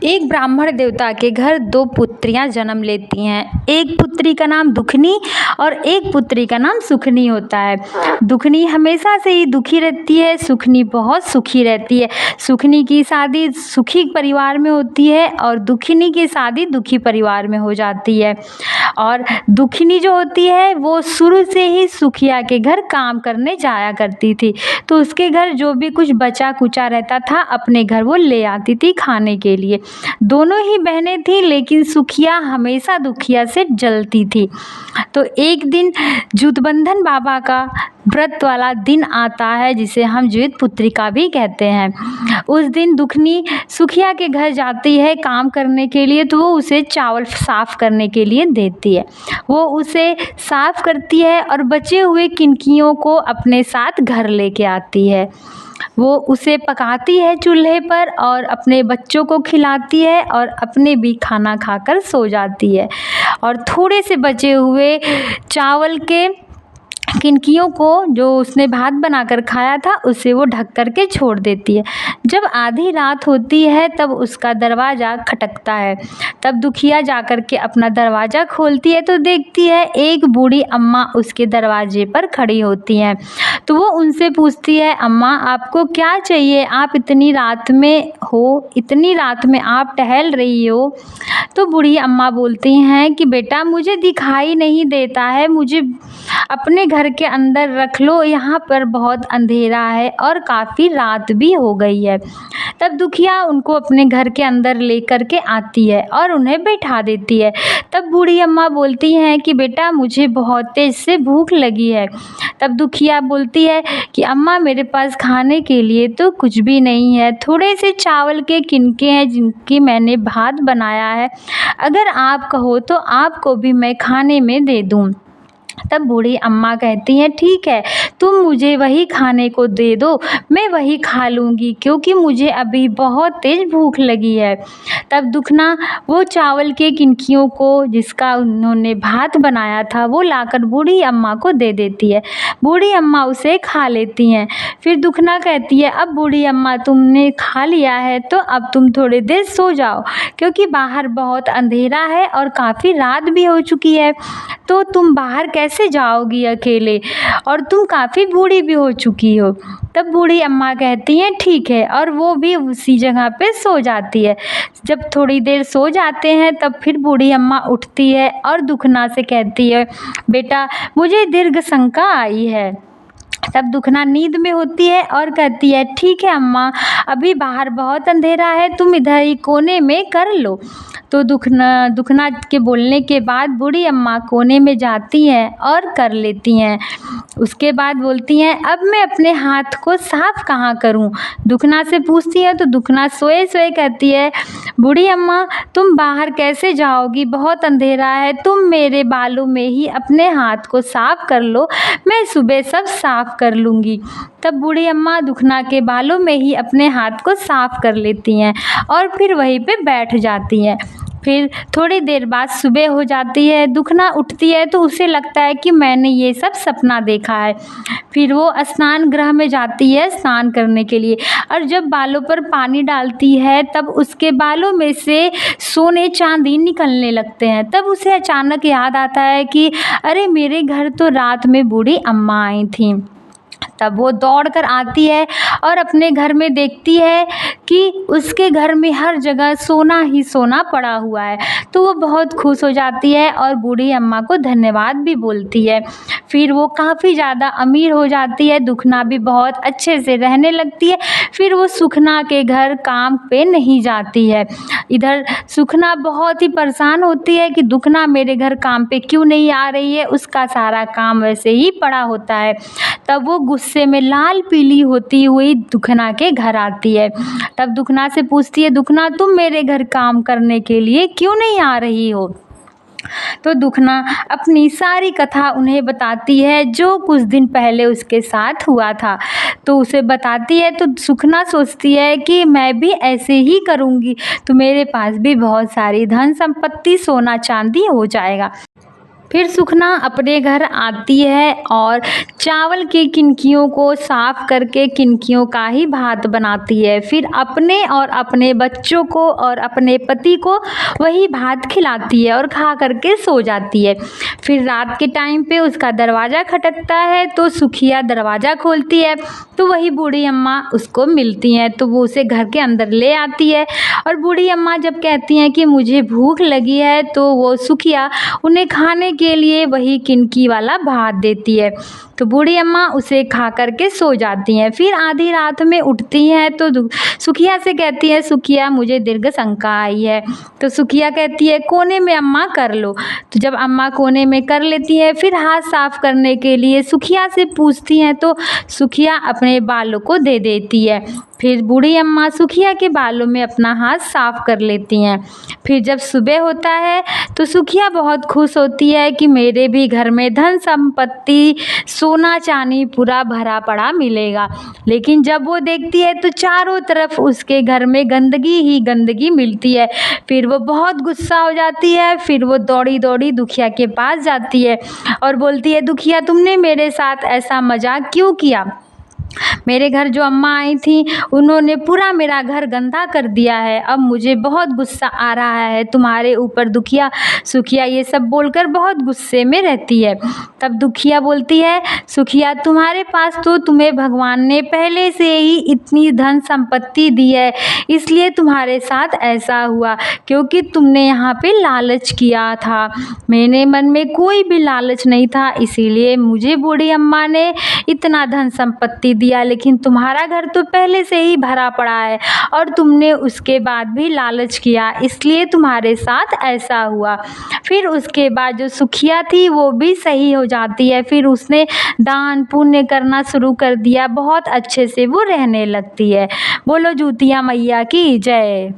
एक ब्राह्मण देवता के घर दो पुत्रियां जन्म लेती हैं। एक पुत्री का नाम दुखनी और एक पुत्री का नाम सुखनी होता है। दुखनी हमेशा से ही दुखी रहती है, सुखनी बहुत सुखी रहती है। सुखनी की शादी सुखी परिवार में होती है और दुखनी की शादी दुखी परिवार में हो जाती है। और दुखनी जो होती है वो शुरू से ही सुखिया के घर काम करने जाया करती थी, तो उसके घर जो भी कुछ बचा कुचा रहता था अपने घर वो ले आती थी खाने के लिए। दोनों ही बहनें थीं, लेकिन सुखिया हमेशा दुखिया से जलती थी। तो एक दिन जुतबंधन बाबा का व्रत वाला दिन आता है, जिसे हम जीवित पुत्रिका भी कहते हैं। उस दिन दुखनी सुखिया के घर जाती है काम करने के लिए, तो वो उसे चावल साफ करने के लिए देती है। वो उसे साफ करती है और बचे हुए किनकियों को अपने साथ घर लेके आती है। वो उसे पकाती है चूल्हे पर और अपने बच्चों को खिलाती है और अपने भी खाना खाकर सो जाती है। और थोड़े से बचे हुए चावल के किनकियों को जो उसने भात बनाकर खाया था उसे वो ढक कर के छोड़ देती है। जब आधी रात होती है तब उसका दरवाज़ा खटकता है। तब दुखिया जाकर के अपना दरवाज़ा खोलती है तो देखती है एक बूढ़ी अम्मा उसके दरवाजे पर खड़ी होती हैं। तो वो उनसे पूछती है, अम्मा आपको क्या चाहिए, आप इतनी रात में हो, इतनी रात में आप टहल रही हो। तो बूढ़ी अम्मा बोलती हैं कि बेटा मुझे दिखाई नहीं देता है, मुझे अपने घर के अंदर रख लो, यहाँ पर बहुत अंधेरा है और काफ़ी रात भी हो गई है। तब दुखिया उनको अपने घर के अंदर लेकर के आती है और उन्हें बैठा देती है। तब बूढ़ी अम्मा बोलती हैं कि बेटा मुझे बहुत तेज़ से भूख लगी है। तब दुखिया बोलती है कि अम्मा मेरे पास खाने के लिए तो कुछ भी नहीं है, थोड़े से चावल के किनके हैं जिनकी मैंने भात बनाया है, अगर आप कहो तो आपको भी मैं खाने में दे दूँ। तब बूढ़ी अम्मा कहती हैं ठीक है, तुम मुझे वही खाने को दे दो, मैं वही खा लूँगी क्योंकि मुझे अभी बहुत तेज़ भूख लगी है। तब दुखना वो चावल के किनकियों को जिसका उन्होंने भात बनाया था वो लाकर बूढ़ी अम्मा को दे देती है। बूढ़ी अम्मा उसे खा लेती हैं। फिर दुखना कहती है अब बूढ़ी अम्मा तुमने खा लिया है तो अब तुम थोड़ी देर सो जाओ, क्योंकि बाहर बहुत अंधेरा है और काफ़ी रात भी हो चुकी है, तो तुम बाहर कैसे जाओगी अकेले, और तुम काफ़ी बूढ़ी भी हो चुकी हो। तब बूढ़ी अम्मा कहती हैं ठीक है, और वो भी उसी जगह पे सो जाती है। जब थोड़ी देर सो जाते हैं तब फिर बूढ़ी अम्मा उठती है और दुखना से कहती है बेटा मुझे दीर्घ शंका आई है। तब दुखना नींद में होती है और कहती है ठीक है अम्मा, अभी बाहर बहुत अंधेरा है, तुम इधर ही कोने में कर लो। तो दुखना के बोलने के बाद बूढ़ी अम्मा कोने में जाती हैं और कर लेती हैं। उसके बाद बोलती हैं अब मैं अपने हाथ को साफ कहाँ करूँ। दुखना से पूछती है तो दुखना सोए सोए कहती है बूढ़ी अम्मा तुम बाहर कैसे जाओगी, बहुत अंधेरा है, तुम मेरे बालों में ही अपने हाथ को साफ कर लो, मैं सुबह सब साफ कर लूँगी। तब बूढ़ी अम्मा दुखना के बालों में ही अपने हाथ को साफ कर लेती हैं और फिर वहीं पे बैठ जाती हैं। फिर थोड़ी देर बाद सुबह हो जाती है। दुखना उठती है तो उसे लगता है कि मैंने ये सब सपना देखा है। फिर वो स्नान गृह में जाती है स्नान करने के लिए, और जब बालों पर पानी डालती है तब उसके बालों में से सोने चांदी निकलने लगते हैं। तब उसे अचानक याद आता है कि अरे मेरे घर तो रात में बूढ़ी अम्मा आई थी। तब वो दौड़ कर आती है और अपने घर में देखती है कि उसके घर में हर जगह सोना ही सोना पड़ा हुआ है। तो वो बहुत खुश हो जाती है और बूढ़ी अम्मा को धन्यवाद भी बोलती है। फिर वो काफ़ी ज़्यादा अमीर हो जाती है, दुखना भी बहुत अच्छे से रहने लगती है। फिर वो सुखना के घर काम पे नहीं जाती है। इधर सुखना बहुत ही परेशान होती है कि दुखना मेरे घर काम पे क्यों नहीं आ रही है, उसका सारा काम वैसे ही पड़ा होता है। तब वो गुस्से में लाल पीली होती हुई दुखना के घर आती है। तब दुखना से पूछती है दुखना तुम मेरे घर काम करने के लिए क्यों नहीं आ रही हो। तो दुखना अपनी सारी कथा उन्हें बताती है जो कुछ दिन पहले उसके साथ हुआ था। तो उसे बताती है तो सुखना सोचती है कि मैं भी ऐसे ही करूँगी तो मेरे पास भी बहुत सारी धन संपत्ति सोना चांदी हो जाएगा। फिर सुखना अपने घर आती है और चावल की किनकियों को साफ करके किनकियों का ही भात बनाती है। फिर अपने और अपने बच्चों को और अपने पति को वही भात खिलाती है और खा करके सो जाती है। फिर रात के टाइम पे उसका दरवाज़ा खटकता है तो सुखिया दरवाज़ा खोलती है तो वही बूढ़ी अम्मा उसको मिलती हैं, तो वो उसे घर के अंदर ले आती है। और बूढ़ी अम्मा जब कहती हैं कि मुझे भूख लगी है तो वो सुखिया उन्हें खाने के लिए वही किनकी वाला भात देती है। तो बूढ़ी अम्मा उसे खा करके सो जाती हैं। फिर आधी रात में उठती हैं तो सुखिया से कहती है, सुखिया मुझे दीर्घ शंका आई है। तो सुखिया कहती है कोने में अम्मा कर लो। तो जब अम्मा कोने में कर लेती है फिर हाथ साफ करने के लिए सुखिया से पूछती हैं तो सुखिया अपने बालों को दे देती है। फिर बूढ़ी अम्मा सुखिया के बालों में अपना हाथ साफ कर लेती हैं। फिर जब सुबह होता है तो सुखिया बहुत खुश होती है कि मेरे भी घर में धन संपत्ति सोना चांदी पूरा भरा पड़ा मिलेगा। लेकिन जब वो देखती है तो चारों तरफ उसके घर में गंदगी ही गंदगी मिलती है। फिर वो बहुत गुस्सा हो जाती है। फिर वो दौड़ी दौड़ी दुखिया के पास जाती है और बोलती है, दुखिया तुमने मेरे साथ ऐसा मजाक क्यों किया? मेरे घर जो अम्मा आई थी उन्होंने पूरा मेरा घर गंदा कर दिया है। अब मुझे बहुत गुस्सा आ रहा है तुम्हारे ऊपर दुखिया। सुखिया ये सब बोलकर बहुत गुस्से में रहती है। तब दुखिया बोलती है, सुखिया तुम्हारे पास तो तुम्हें भगवान ने पहले से ही इतनी धन संपत्ति दी है, इसलिए तुम्हारे साथ ऐसा हुआ क्योंकि तुमने यहाँ पे लालच किया था। मेरे मन में कोई भी लालच नहीं था, इसीलिए मुझे बूढ़ी अम्मा ने इतना धन संपत्ति दिया, लेकिन तुम्हारा घर तो पहले से ही भरा पड़ा है और तुमने उसके बाद भी लालच किया, इसलिए तुम्हारे साथ ऐसा हुआ। फिर उसके बाद जो सुखिया थी वो भी सही हो जाती है। फिर उसने दान पुण्य करना शुरू कर दिया, बहुत अच्छे से वो रहने लगती है। बोलो जूतिया मैया की जय।